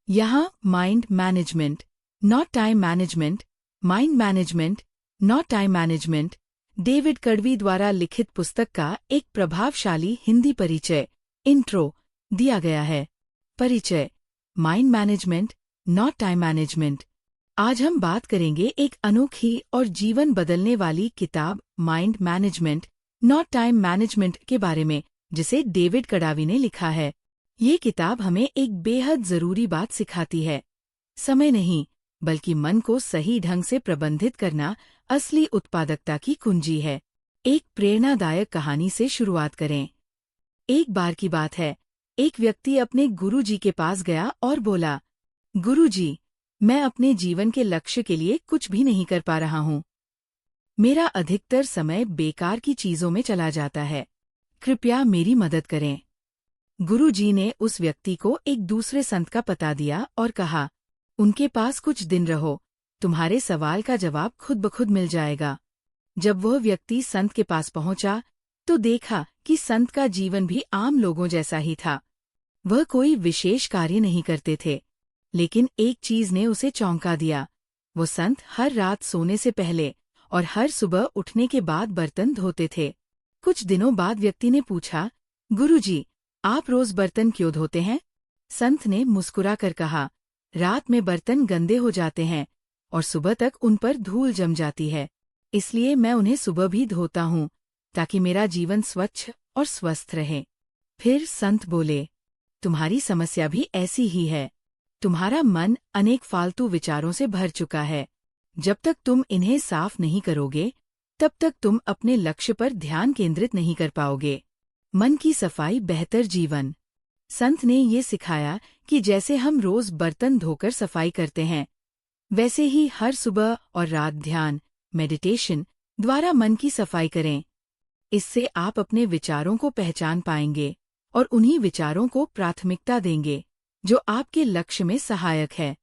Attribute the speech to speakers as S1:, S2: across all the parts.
S1: यहाँ mind management, not time management, mind management, not time management, David कड़वी द्वारा लिखित पुस्तक का एक प्रभावशाली हिंदी परिचय, इंट्रो, दिया गया है। परिचय, mind management, not time management. आज हम बात करेंगे एक अनोखी और जीवन बदलने वाली किताब mind management, not time management के बारे में, जिसे डेविड कड़वी ने लिखा है। ये किताब हमें एक बेहद जरूरी बात सिखाती है। समय नहीं, बल्कि मन को सही ढंग से प्रबंधित करना असली उत्पादकता की कुंजी है। एक प्रेरणादायक कहानी से शुरुआत करें। एक बार की बात है, एक व्यक्ति अपने गुरुजी के पास गया और बोला, गुरुजी, मैं अपने जीवन के लक्ष्य के लिए कुछ भी नहीं कर पा रहा हूँ। मेरा अधिकतर समय बेकार की चीजों में चला जाता है। कृपया मेरी मदद करें। गुरुजी ने उस व्यक्ति को एक दूसरे संत का पता दिया और कहा, उनके पास कुछ दिन रहो, तुम्हारे सवाल का जवाब खुद ब खुद मिल जाएगा। जब वह व्यक्ति संत के पास पहुंचा, तो देखा कि संत का जीवन भी आम लोगों जैसा ही था। वह कोई विशेष कार्य नहीं करते थे, लेकिन एक चीज ने उसे चौंका दिया। वो संत हर रात सोने से पहले और हर सुबह उठने के बाद बर्तन धोते थे। कुछ दिनों बाद व्यक्ति ने पूछा, गुरुजी, आप रोज बर्तन क्यों धोते हैं? संत ने मुस्कुरा कर कहा, रात में बर्तन गंदे हो जाते हैं और सुबह तक उन पर धूल जम जाती है, इसलिए मैं उन्हें सुबह भी धोता हूँ, ताकि मेरा जीवन स्वच्छ और स्वस्थ रहे। फिर संत बोले, तुम्हारी समस्या भी ऐसी ही है। तुम्हारा मन अनेक फालतू विचारों से भर चुका है। जब तक तुम इन्हें साफ नहीं करोगे, तब तक तुम अपने लक्ष्य पर ध्यान केंद्रित नहीं कर पाओगे। मन की सफाई बेहतर जीवन। संत ने ये सिखाया कि जैसे हम रोज बर्तन धोकर सफाई करते हैं, वैसे ही हर सुबह और रात ध्यान, मेडिटेशन द्वारा मन की सफाई करें। इससे आप अपने विचारों को पहचान पाएंगे और उन्हीं विचारों को प्राथमिकता देंगे जो आपके लक्ष्य में सहायक है।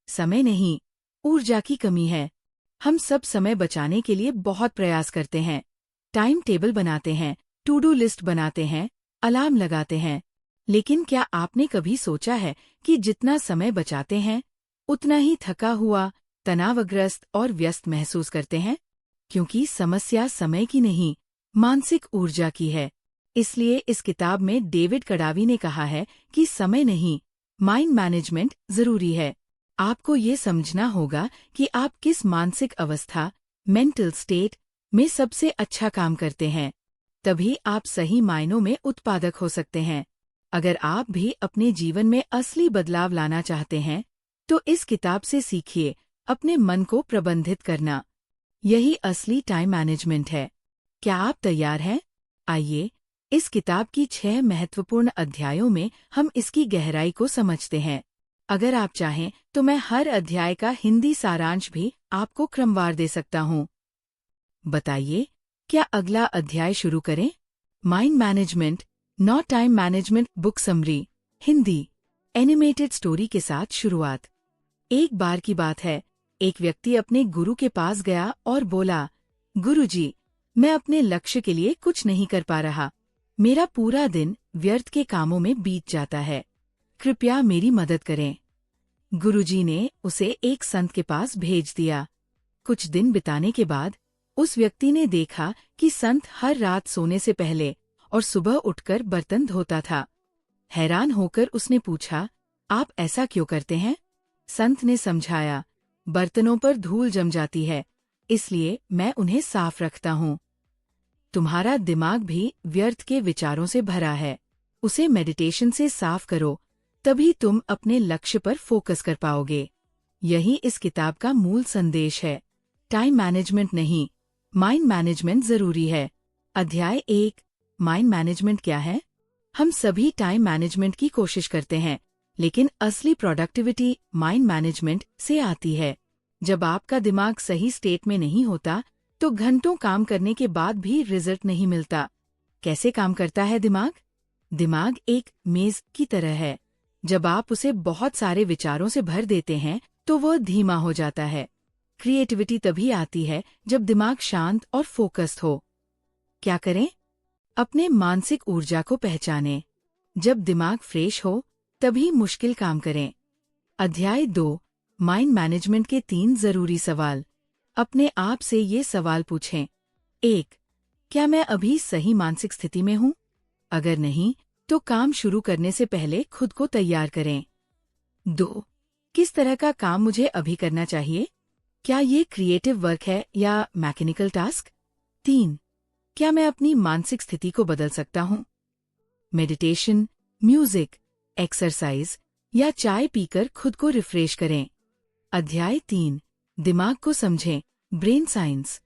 S1: समय नहीं, ऊर्जा की कमी है। हम सब समय बचाने के लिए बहुत प्रयास करते हैं। टाइम टेबल बनाते हैं, टू डू लिस्ट बनाते हैं, अलार्म लगाते हैं, लेकिन क्या आपने कभी सोचा है कि जितना समय बचाते हैं, उतना ही थका हुआ, तनावग्रस्त और व्यस्त महसूस करते हैं? क्योंकि समस्या समय की नहीं, मानसिक ऊर्जा की है। इसलिए इस किताब में डेविड कड़वी ने कहा है कि समय नहीं, माइंड मैनेजमेंट जरूरी है। आपको ये समझना होगा कि आप किस मानसिक अवस्था, मेंटल स्टेट में सबसे अच्छा काम करते हैं। तभी आप सही मायनों में उत्पादक हो सकते हैं। अगर आप भी अपने जीवन में असली बदलाव लाना चाहते हैं, तो इस किताब से सीखिए अपने मन को प्रबंधित करना। यही असली टाइम मैनेजमेंट है। क्या आप तैयार हैं? आइए, इस किताब की 6 महत्वपूर्ण अध्यायों में हम इसकी गहराई को समझते हैं। अगर आप चाहें तो मैं हर अध्याय का हिंदी सारांश भी आपको क्रमवार दे सकता हूँ। बताइए, क्या अगला अध्याय शुरू करें? Mind management, not time management book summary, Hindi, animated story के साथ शुरुआत। एक बार की बात है, एक व्यक्ति अपने गुरु के पास गया और बोला, गुरुजी, मैं अपने लक्ष्य के लिए कुछ नहीं कर पा रहा। मेरा पूरा दिन व्यर्थ के कामों में बीत जाता है। कृपया मेरी मदद करें। गुरुजी ने उसे एक संत के पास भेज दिया। कुछ दिन बिताने के बाद उस व्यक्ति ने देखा कि संत हर रात सोने से पहले और सुबह उठकर बर्तन धोता था। हैरान होकर उसने पूछा, आप ऐसा क्यों करते हैं? संत ने समझाया, बर्तनों पर धूल जम जाती है, इसलिए मैं उन्हें साफ रखता हूँ। तुम्हारा दिमाग भी व्यर्थ के विचारों से भरा है। उसे मेडिटेशन से साफ करो, तभी तुम अपने लक्ष्य पर फोकस कर पाओगे। यही इस किताब का मूल संदेश है। टाइम मैनेजमेंट नहीं, माइंड मैनेजमेंट जरूरी है। अध्याय 1, माइंड मैनेजमेंट क्या है? हम सभी टाइम मैनेजमेंट की कोशिश करते हैं, लेकिन असली प्रोडक्टिविटी माइंड मैनेजमेंट से आती है। जब आपका दिमाग सही स्टेट में नहीं होता, तो घंटों काम करने के बाद भी रिजल्ट नहीं मिलता। कैसे काम करता है दिमाग? दिमाग एक मेज की तरह है। जब आप उसे बहुत सारे विचारों से भर देते हैं, तो वह धीमा हो जाता है। क्रिएटिविटी तभी आती है जब दिमाग शांत और फोकस्ड हो। क्या करें? अपने मानसिक ऊर्जा को पहचानें। जब दिमाग फ्रेश हो, तभी मुश्किल काम करें। अध्याय 2 माइंड मैनेजमेंट के 3 जरूरी सवाल। अपने आप से ये सवाल पूछें। 1. क्या मैं अभी सही मानसिक स्थिति में हूँ? अगर नहीं, तो काम शुरू करने से पहले खुद को तैयार करें। 2. किस तरह का काम मुझे अभी करना चाहिए? क्या ये क्रिएटिव वर्क है या मैकेनिकल टास्क? 3. क्या मैं अपनी मानसिक स्थिति को बदल सकता हूँ? मेडिटेशन, म्यूजिक, एक्सरसाइज या चाय पीकर खुद को रिफ्रेश करें। अध्याय 3 दिमाग को समझें। Brain science.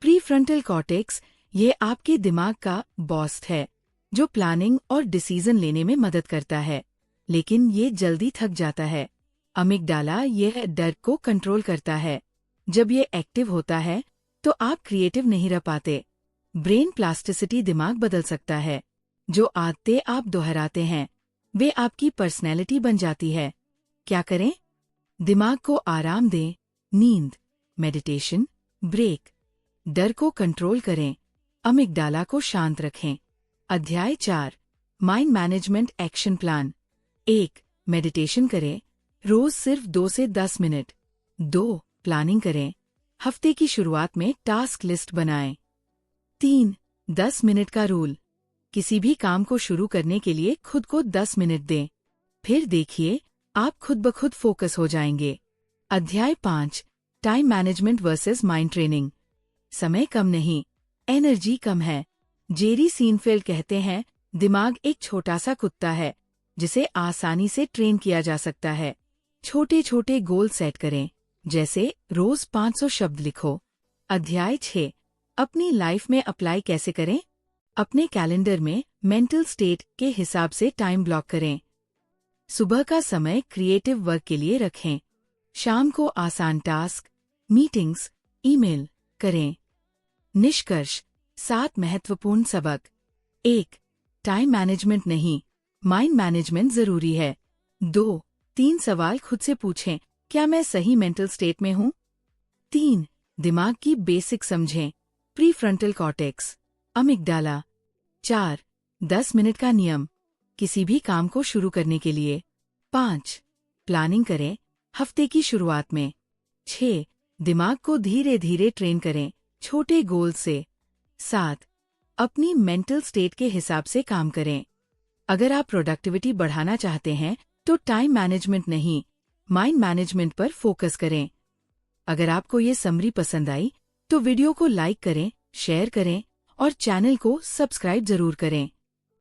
S1: प्रीफ्रंटल कॉर्टेक्स ये आपके दिमाग का बॉस है, जो प्लानिंग और डिसीजन लेने में मदद करता है, लेकिन ये जल्दी थक जाता है। अमिगडाला यह डर को कंट्रोल करता है। जब ये एक्टिव होता है तो आप क्रिएटिव नहीं रह पाते। ब्रेन प्लास्टिसिटी दिमाग बदल सकता है। जो आदतें आप दोहराते हैं वे आपकी पर्सनैलिटी बन जाती है। क्या करें? दिमाग को आराम दें। नींद, मेडिटेशन, ब्रेक। डर को कंट्रोल करें। अमिगडाला को शांत रखें। अध्याय 4 mind management action plan. 1. Meditation करें, रोज सिर्फ 2 से 10 मिनट। 2. प्लानिंग करें, हफ्ते की शुरुआत में टास्क लिस्ट बनाएं। 3. 10 मिनट का रूल। किसी भी काम को शुरू करने के लिए खुद को 10 मिनट दें, फिर देखिए आप खुद ब खुद फोकस हो जाएंगे। अध्याय 5 time management versus mind training. समय कम नहीं, एनर्जी कम है। जेरी सीनफेल्ड कहते हैं, दिमाग एक छोटा सा कुत्ता है जिसे आसानी से ट्रेन किया जा सकता है। छोटे छोटे गोल सेट करें, जैसे रोज 500 शब्द लिखो। अध्याय 6 अपनी लाइफ में अप्लाई कैसे करें? अपने कैलेंडर में मेंटल स्टेट के हिसाब से टाइम ब्लॉक करें। सुबह का समय क्रिएटिव वर्क के लिए रखें। शाम को आसान टास्क, मीटिंग्स, ईमेल करें। निष्कर्ष 7 महत्वपूर्ण सबक। 1. टाइम मैनेजमेंट नहीं, माइंड मैनेजमेंट जरूरी है। 2. 3 सवाल खुद से पूछें, क्या मैं सही मेंटल स्टेट में हूँ? 3. दिमाग की बेसिक समझें। Prefrontal cortex, amygdala. 4. 10 मिनट का नियम, किसी भी काम को शुरू करने के लिए। 5. प्लानिंग करें, हफ्ते की शुरुआत में। 6. दिमाग को धीरे धीरे ट्रेन करें, छोटे गोल से। 7. अपनी मेंटल स्टेट के हिसाब से काम करें। अगर आप प्रोडक्टिविटी बढ़ाना चाहते हैं तो टाइम मैनेजमेंट नहीं, माइंड मैनेजमेंट पर फोकस करें। अगर आपको ये समरी पसंद आई तो वीडियो को लाइक करें, शेयर करें और चैनल को सब्सक्राइब जरूर करें।